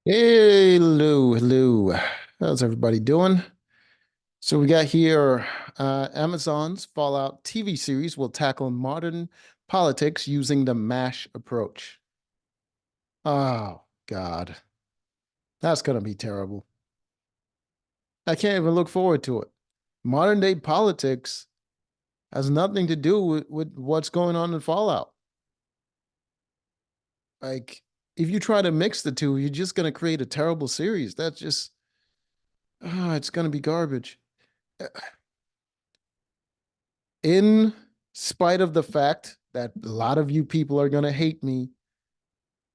Hey, hello, hello. How's everybody doing? So we got here Amazon's Fallout TV series will tackle modern politics using the MASH approach. Oh, God. That's gonna be terrible. I can't even look forward to it. Modern day politics has nothing to do with what's going on in Fallout. Like, if you try to mix the two, you're just gonna create a terrible series. That's just, it's gonna be garbage. In spite of the fact that a lot of you people are going to hate me,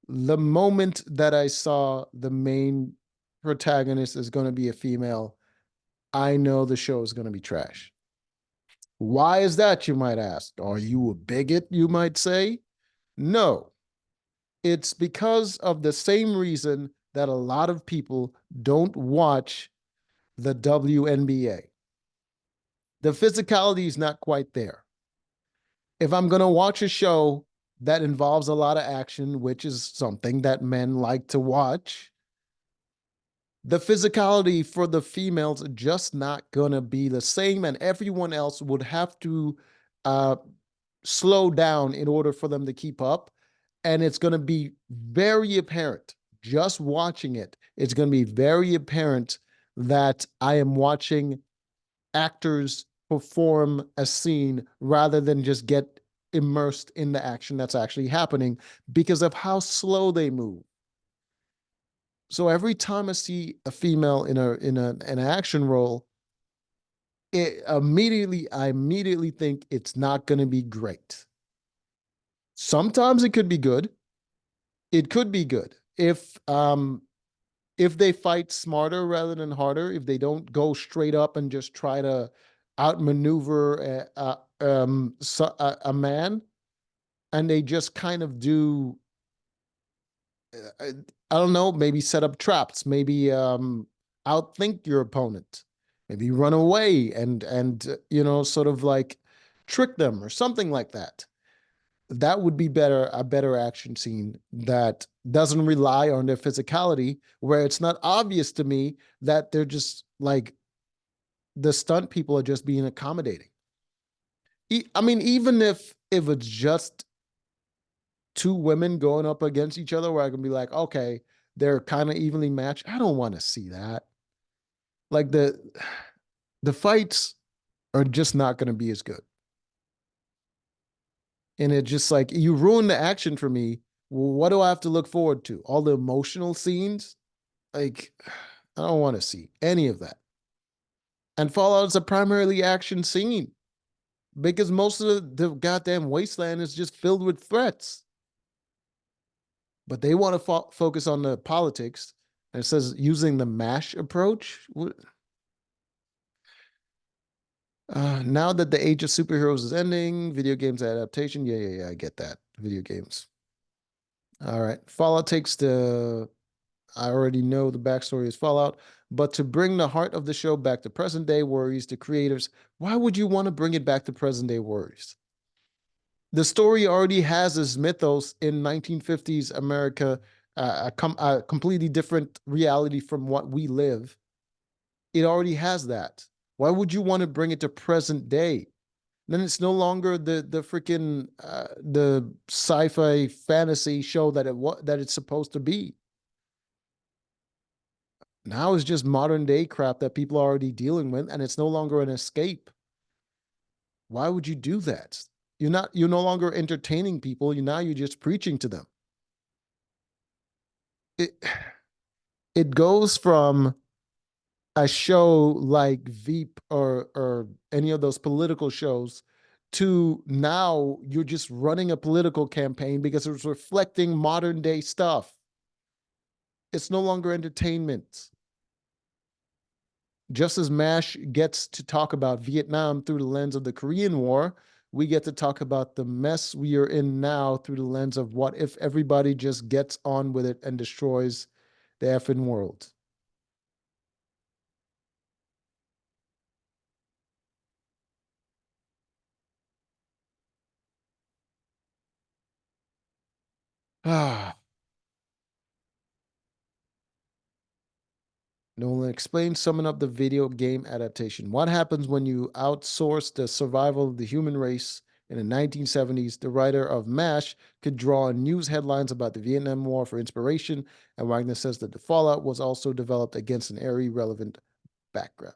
the moment that I saw the main protagonist is going to be a female, I know the show is going to be trash. Why is that, you might ask? Are you a bigot, you might say? No, it's because of the same reason that a lot of people don't watch the WNBA. The physicality is not quite there. If I'm going to watch a show that involves a lot of action, which is something that men like to watch, the physicality for the females just not going to be the same. And everyone else would have to uh, slow down in order for them to keep up. And it's going to be very apparent just watching it. It's going to be very apparent that I am watching actors perform a scene rather than just get immersed in the action that's actually happening because of how slow they move. So every time I see a female in an action role, I immediately think it's not going to be great. Sometimes it could be good. It could be good if they fight smarter rather than harder, if they don't go straight up and just try to outmaneuver a man, and they just kind of do, I don't know, maybe set up traps, maybe outthink your opponent, maybe run away and sort of like trick them or something like that. That would be a better action scene that doesn't rely on their physicality, where it's not obvious to me that they're just like the stunt people are just being accommodating. I mean, even if it's just two women going up against each other, where I can be like, okay, they're kind of evenly matched. I don't want to see that. Like the fights are just not going to be as good, and it just like you ruin the action for me. What do I have to look forward to? All the emotional scenes? Like, I don't want to see any of that. And Fallout is a primarily action scene because most of the goddamn wasteland is just filled with threats. But they want to focus on the politics. And it says using the MASH approach. Now that the age of superheroes is ending, video games adaptation. Yeah, yeah, yeah. I get that. Video games. All right. Fallout takes the. I already know the backstory is Fallout, but to bring the heart of the show back to present day worries, the creators, why would you want to bring it back to present day worries? The story already has this mythos in 1950s America, a completely different reality from what we live. It already has that. Why would you want to bring it to present day? Then it's no longer the freaking the sci-fi fantasy show that it's supposed to be. Now it's just modern day crap that people are already dealing with, and it's no longer an escape. Why would you do that? You're no longer entertaining people. You're just preaching to them. It it goes from a show like Veep or any of those political shows to now you're just running a political campaign because it's reflecting modern day stuff. It's no longer entertainment. Just as MASH gets to talk about Vietnam through the lens of the Korean War, we get to talk about the mess we are in now through the lens of what if everybody just gets on with it and destroys the effing world. Ah, Nolan explains summing up the video game adaptation. What happens when you outsource the survival of the human race? In the 1970s, the writer of MASH could draw on news headlines about the Vietnam War for inspiration, and Wagner says that the Fallout was also developed against an eerie, relevant background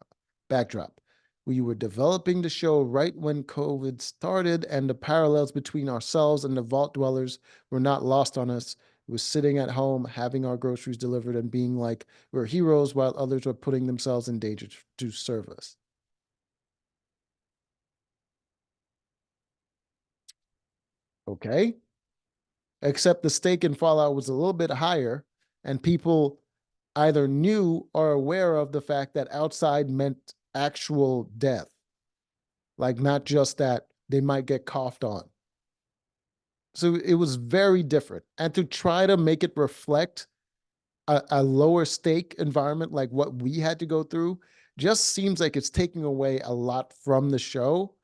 backdrop. We were developing the show right when COVID started, and the parallels between ourselves and the vault dwellers were not lost on us. It was sitting at home, having our groceries delivered, and being like we're heroes while others were putting themselves in danger to serve us. Okay. Except the stake in Fallout was a little bit higher, and people either knew or aware of the fact that outside meant actual death, like not just that they might get coughed on. So it was very different. And to try to make it reflect a lower stake environment like what we had to go through just seems like it's taking away a lot from the show.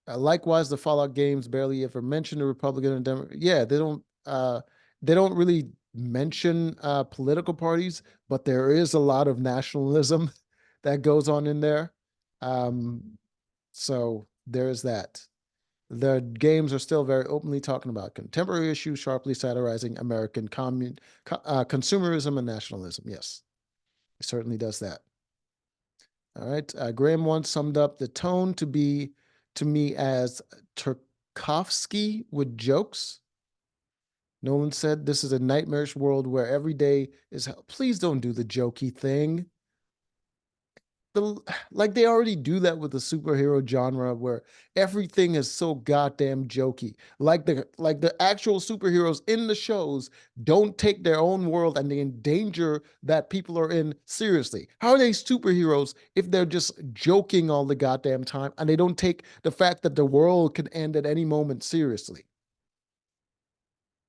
Likewise, the Fallout games barely ever mention the Republican and Democrat. Yeah, they don't really mention political parties, but there is a lot of nationalism that goes on in there. Um, so there's that. The games are still very openly talking about contemporary issues, sharply satirizing American consumerism and nationalism. Yes, it certainly does that. All right. Graham once summed up the tone to me as Tarkovsky with jokes. Nolan said, "This is a nightmarish world where every day is hell." Please don't do the jokey thing. The like they already do that with the superhero genre where everything is so goddamn jokey. Like the actual superheroes in the shows don't take their own world and the danger that people are in seriously. How are they superheroes if they're just joking all the goddamn time and they don't take the fact that the world can end at any moment seriously?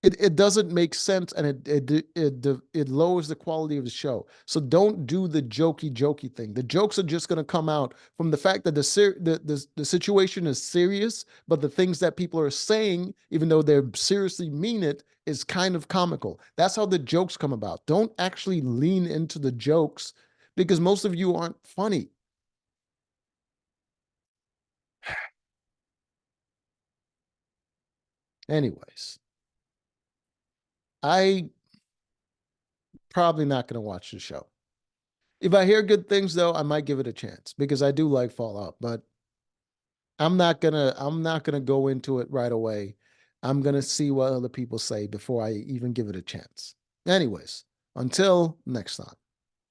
It doesn't make sense, and it lowers the quality of the show. So don't do the jokey thing. The jokes are just going to come out from the fact that the situation is serious, but the things that people are saying, even though they seriously mean it, is kind of comical. That's how the jokes come about. Don't actually lean into the jokes because most of you aren't funny. Anyways, I probably not going to watch the show. If I hear good things though, I might give it a chance because I do like Fallout, but I'm not gonna go into it right away. I'm gonna see what other people say before I even give it a chance. Anyways, until next time.